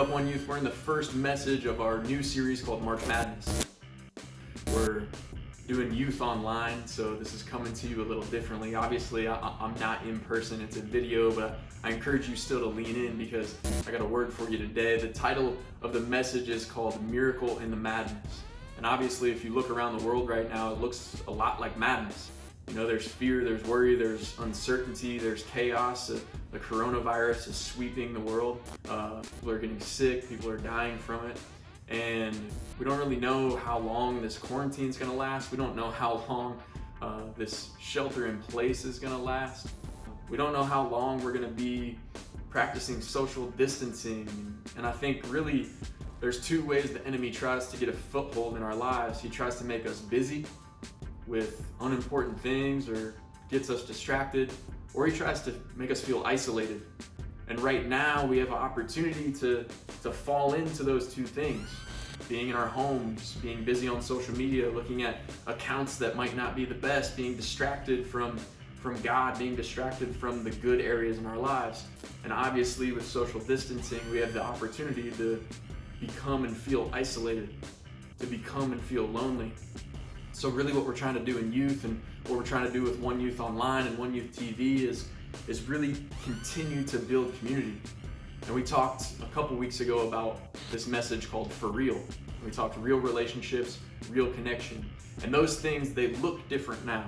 What up, One Youth? We're in the first message of our new series called March Madness. We're doing youth online, so this is coming to you a little differently. Obviously, I'm not in person, it's a video, but I encourage you still to lean in because I got a word for you today. The title of the message is called Miracle in the Madness. And obviously, if you look around the world right now, it looks a lot like madness. You know, there's fear, there's worry, there's uncertainty, there's chaos. The coronavirus is sweeping the world. People are getting sick, people are dying from it. And we don't really know how long this quarantine is going to last. We don't know how long this shelter in place is going to last. We don't know how long we're going to be practicing social distancing. And I think really there's two ways the enemy tries to get a foothold in our lives. He tries to make us busy with unimportant things or gets us distracted, or he tries to make us feel isolated. And right now we have an opportunity to fall into those two things. Being in our homes, being busy on social media, looking at accounts that might not be the best, being distracted from God, being distracted from the good areas in our lives. And obviously with social distancing, we have the opportunity to become and feel isolated, to become and feel lonely. So really what we're trying to do in youth and what we're trying to do with One Youth Online and One Youth TV is really continue to build community. And we talked a couple weeks ago about this message called For Real. We talked real relationships, real connection. And those things, they look different now.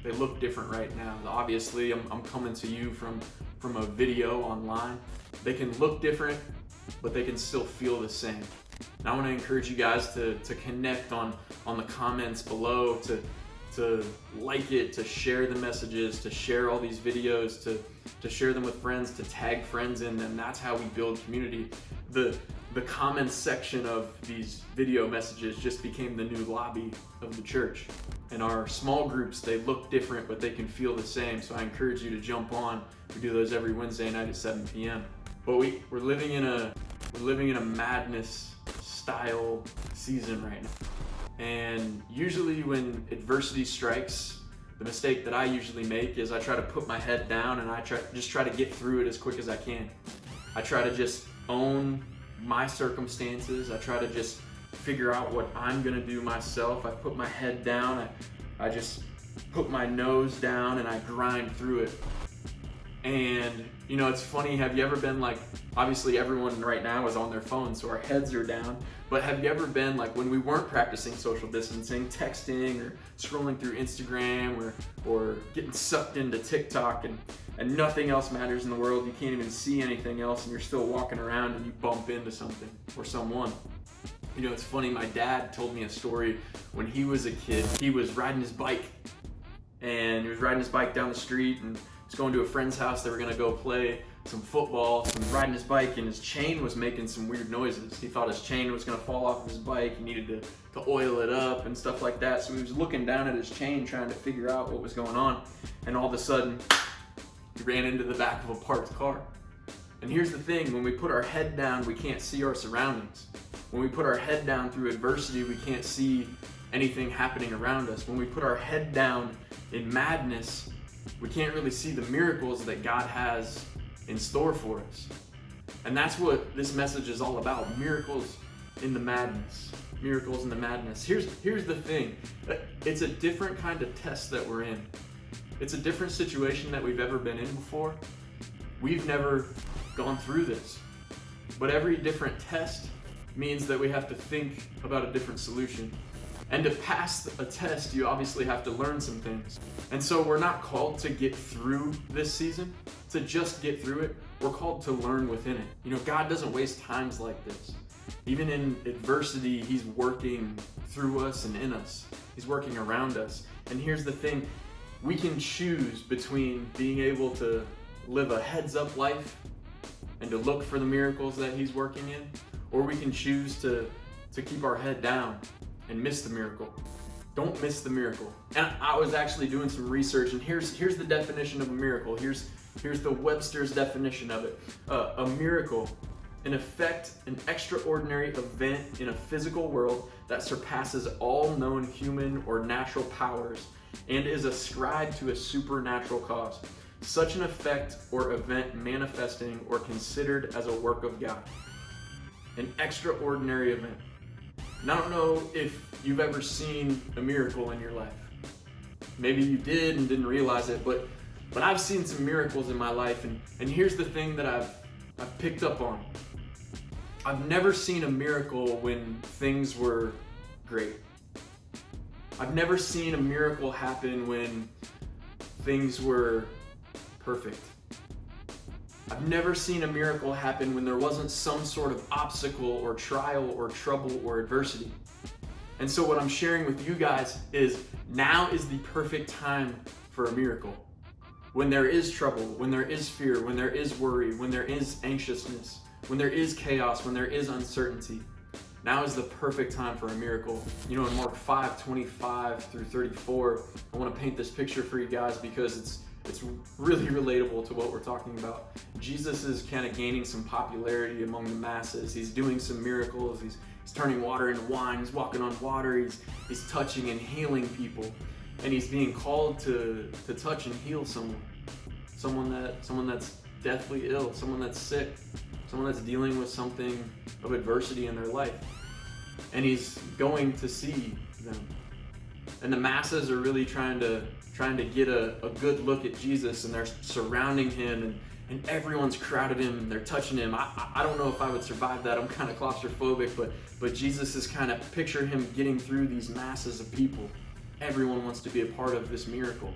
They look different right now. Obviously, I'm coming to you from a video online. They can look different, but they can still feel the same. And I want to encourage you guys to connect on the comments below, to like it, to share the messages, to share all these videos, to share them with friends, to tag friends in them. That's how we build community. The comments section of these video messages just became the new lobby of the church. And our small groups, they look different, but they can feel the same. So I encourage you to jump on. We do those every Wednesday night at 7 p.m. But we're living in a madness style season right now. And usually when adversity strikes, the mistake that I usually make is I try to put my head down and I try to get through it as quick as I can. I try to just own my circumstances. I try to just figure out what I'm gonna do myself. I put my head down, I just put my nose down and I grind through it. And you know, it's funny, have you ever been like, obviously everyone right now is on their phone, so our heads are down, but have you ever been like when we weren't practicing social distancing, texting or scrolling through Instagram or getting sucked into TikTok and nothing else matters in the world, you can't even see anything else and you're still walking around and you bump into something or someone. You know, it's funny, my dad told me a story when he was a kid. He was riding his bike and he was riding his bike down the street and was going to a friend's house. They were gonna go play some football. He was riding his bike and his chain was making some weird noises. He thought his chain was gonna fall off of his bike. He needed to oil it up and stuff like that. So he was looking down at his chain trying to figure out what was going on. And all of a sudden, he ran into the back of a parked car. And here's the thing, when we put our head down, we can't see our surroundings. When we put our head down through adversity, we can't see anything happening around us. When we put our head down in madness, we can't really see the miracles that God has in store for us. And that's what this message is all about, miracles in the madness. Miracles in the madness. Here's the thing, it's a different kind of test that we're in. It's a different situation that we've ever been in before. We've never gone through this. But every different test means that we have to think about a different solution. And to pass a test, you obviously have to learn some things. And so we're not called to get through this season, to just get through it. We're called to learn within it. You know, God doesn't waste times like this. Even in adversity, He's working through us and in us. He's working around us. And here's the thing, we can choose between being able to live a heads-up life and to look for the miracles that He's working in, or we can choose to keep our head down and miss the miracle. Don't miss the miracle. And I was actually doing some research, and here's the definition of a miracle. Here's the Webster's definition of it. A miracle, an effect, an extraordinary event in a physical world that surpasses all known human or natural powers and is ascribed to a supernatural cause. Such an effect or event manifesting or considered as a work of God. an extraordinary event. And I don't know if you've ever seen a miracle in your life. Maybe you did and didn't realize it, but I've seen some miracles in my life, and here's the thing that I've picked up on. I've never seen a miracle when things were great. I've never seen a miracle happen when things were perfect. I've never seen a miracle happen when there wasn't some sort of obstacle or trial or trouble or adversity. And so what I'm sharing with you guys is now is the perfect time for a miracle. When there is trouble, when there is fear, when there is worry, when there is anxiousness, when there is chaos, when there is uncertainty, now is the perfect time for a miracle. You know, in Mark 5:25 through 34, I want to paint this picture for you guys because it's really relatable to what we're talking about. Jesus is kind of gaining some popularity among the masses. He's doing some miracles. He's turning water into wine. He's walking on water. He's touching and healing people. And he's being called to touch and heal someone that's deathly ill, someone that's sick, someone that's dealing with something of adversity in their life. And he's going to see them. And the masses are really trying to get a good look at Jesus, and they're surrounding him, and everyone's crowded him, and they're touching him. I don't know if I would survive that. I'm kind of claustrophobic, but Jesus is kind of, picture him getting through these masses of people. Everyone wants to be a part of this miracle.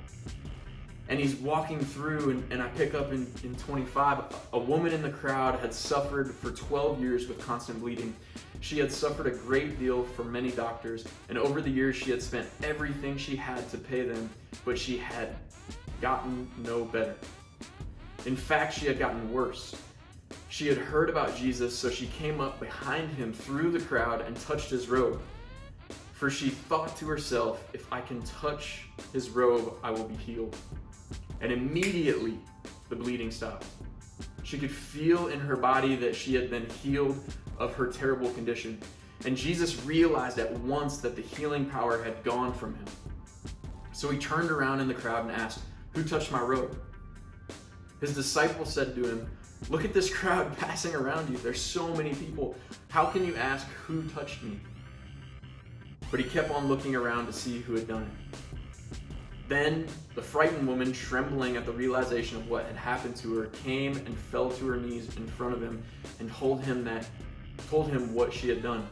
And he's walking through, and I pick up in 25, a woman in the crowd had suffered for 12 years with constant bleeding. She had suffered a great deal from many doctors, and over the years she had spent everything she had to pay them, but she had gotten no better. In fact, she had gotten worse. She had heard about Jesus, so she came up behind him through the crowd and touched his robe. For she thought to herself, if I can touch his robe, I will be healed. And immediately the bleeding stopped. She could feel in her body that she had been healed of her terrible condition. And Jesus realized at once that the healing power had gone from him. So he turned around in the crowd and asked, "Who touched my robe?" His disciples said to him, "Look at this crowd passing around you. There's so many people. How can you ask, 'Who touched me?'" But he kept on looking around to see who had done it. Then the frightened woman, trembling at the realization of what had happened to her, came and fell to her knees in front of him and told him what she had done.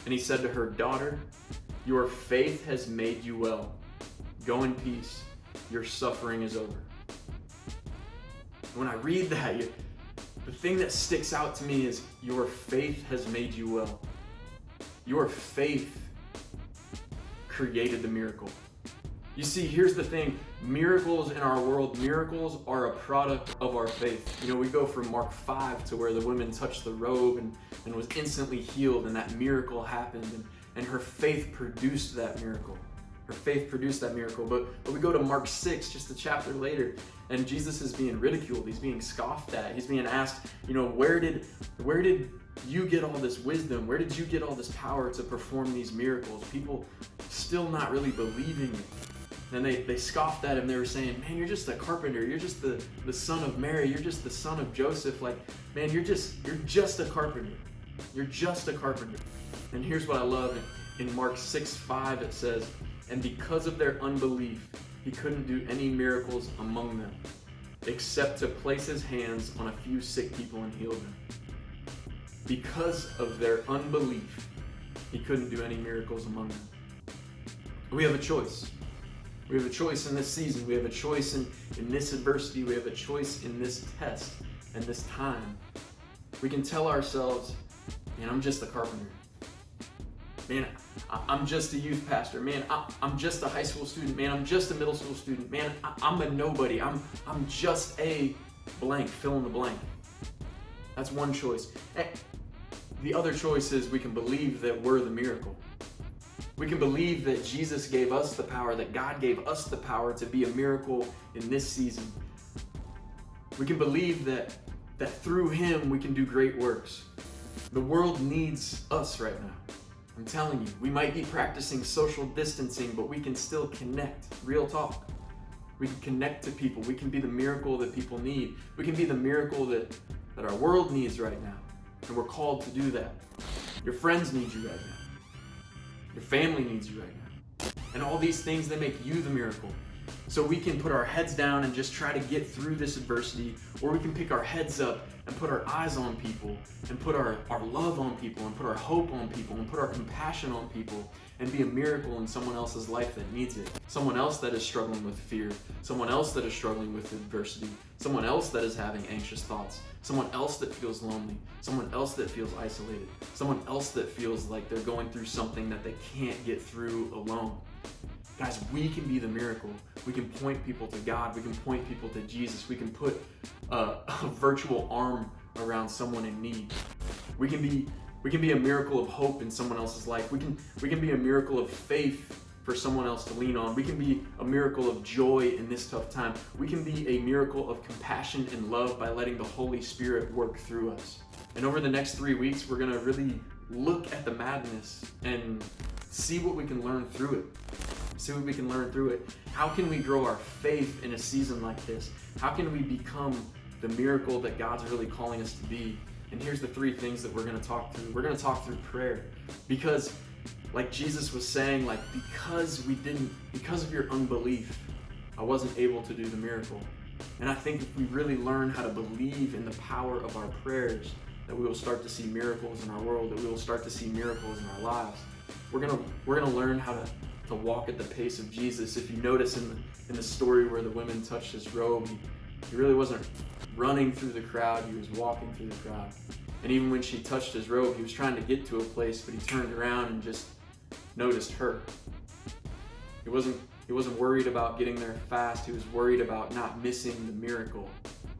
And he said to her, "Daughter, your faith has made you well. Go in peace. Your suffering is over." When I read that, the thing that sticks out to me is your faith has made you well. Your faith created the miracle. You see, here's the thing. Miracles in our world, miracles are a product of our faith. You know, we go from Mark 5 to where the woman touched the robe and was instantly healed, and that miracle happened, and her faith produced that miracle. Her faith produced that miracle. But we go to Mark 6, just a chapter later, and Jesus is being ridiculed. He's being scoffed at. He's being asked, you know, where did you get all this wisdom? Where did you get all this power to perform these miracles? People still not really believing it. And they scoffed at him. They were saying, "Man, you're just a carpenter. You're just the son of Mary. You're just the son of Joseph. Like, man, you're just a carpenter. You're just a carpenter." And here's what I love. In Mark 6:5 it says, "And because of their unbelief, he couldn't do any miracles among them, except to place his hands on a few sick people and heal them." Because of their unbelief, he couldn't do any miracles among them. We have a choice. We have a choice in this season. We have a choice in this adversity. We have a choice in this test and this time. We can tell ourselves, "Man, I'm just a carpenter. Man, I'm just a youth pastor. Man, I'm just a high school student. Man, I'm just a middle school student. Man, I'm a nobody. I'm just a blank, fill in the blank." That's one choice. The other choice is we can believe that we're the miracle. We can believe that Jesus gave us the power, that God gave us the power to be a miracle in this season. We can believe that through him we can do great works. The world needs us right now. I'm telling you, we might be practicing social distancing, but we can still connect. Real talk. We can connect to people. We can be the miracle that people need. We can be the miracle that our world needs right now. And we're called to do that. Your friends need you right now. Your family needs you right now. And all these things, they make you the miracle. So we can put our heads down and just try to get through this adversity, or we can pick our heads up and put our eyes on people and put our love on people and put our hope on people and put our compassion on people and be a miracle in someone else's life that needs it. Someone else that is struggling with fear, someone else that is struggling with adversity, someone else that is having anxious thoughts, someone else that feels lonely, someone else that feels isolated, someone else that feels like they're going through something that they can't get through alone. Guys, we can be the miracle. We can point people to God. We can point people to Jesus. We can put a virtual arm around someone in need. We can be a miracle of hope in someone else's life. We can be a miracle of faith for someone else to lean on. We can be a miracle of joy in this tough time. We can be a miracle of compassion and love by letting the Holy Spirit work through us. And over the next 3 weeks, we're gonna really look at the madness and see what we can learn through it. How can we grow our faith in a season like this? How can we become the miracle that God's really calling us to be? And here's the 3 things that we're going to talk through. We're going to talk through prayer, because like Jesus was saying, like, because of your unbelief, I wasn't able to do the miracle. And I think if we really learn how to believe in the power of our prayers, that we will start to see miracles in our world, that we will start to see miracles in our lives. We're gonna learn how to walk at the pace of Jesus. If you notice in the story where the women touched his robe, he really wasn't running through the crowd, he was walking through the crowd. And even when she touched his robe, he was trying to get to a place, but he turned around and just noticed her. He wasn't worried about getting there fast, he was worried about not missing the miracle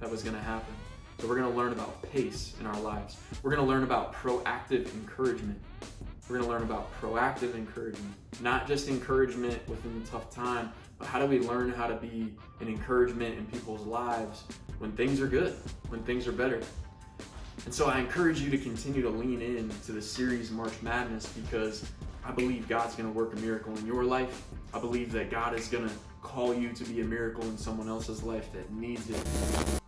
that was gonna happen. So we're gonna learn about pace in our lives. We're gonna learn about proactive encouragement. We're going to learn about proactive encouragement, not just encouragement within the tough time, but how do we learn how to be an encouragement in people's lives when things are good, when things are better. And so I encourage you to continue to lean in to the series March Madness, because I believe God's going to work a miracle in your life. I believe that God is going to call you to be a miracle in someone else's life that needs it.